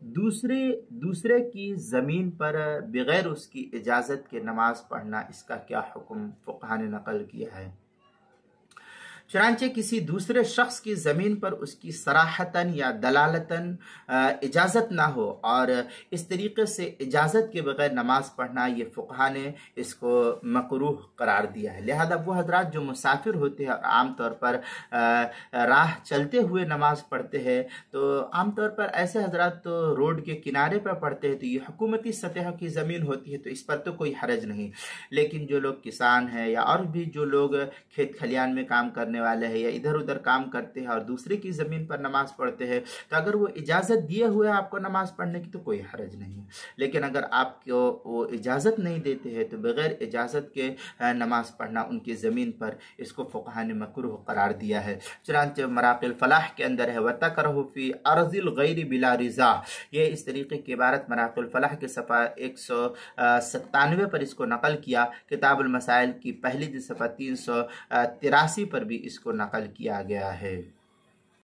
دوسرے کی زمین پر بغیر اس کی اجازت کے نماز پڑھنا، اس کا کیا حکم فقہا نے نقل کیا ہے؟ چنانچہ کسی دوسرے شخص کی زمین پر اس کی صراحتاً یا دلالتاً اجازت نہ ہو اور اس طریقے سے اجازت کے بغیر نماز پڑھنا، یہ فقہا نے اس کو مکروہ قرار دیا ہے۔ لہذا وہ حضرات جو مسافر ہوتے ہیں اور عام طور پر راہ چلتے ہوئے نماز پڑھتے ہیں، تو عام طور پر ایسے حضرات تو روڈ کے کنارے پر پڑھتے ہیں، تو یہ حکومتی سطح کی زمین ہوتی ہے تو اس پر تو کوئی حرج نہیں۔ لیکن جو لوگ کسان ہیں یا اور بھی جو لوگ کھیت کھلیان میں کام کرنے والے ہیں یا ادھر ادھر کام کرتے ہیں اور دوسرے کی زمین پر نماز پڑھتے ہیں، تو اگر وہ اجازت دیے ہوئے آپ کو نماز پڑھنے کی تو کوئی حرج نہیں۔ لیکن اگر آپ کو وہ اجازت نہیں دیتے ہیں تو بغیر اجازت کے نماز پڑھنا ان کی زمین پر، اس کو فقہا نے مکروہ قرار دیا ہے۔ چنانچہ مراقِ الفلاح کے اندر ہے وَتَكْرَهُ فِي أَرْضِ الْغَيْرِ بِلَا رِضَا، یہ اس طریقے کی عبارت مراقِ الفلاح کے صفحہ 197 پر اس کو نقل کیا۔ کتاب المسائل کی پہلی صفحہ 383 پر بھی اس کو نقل کیا گیا ہے۔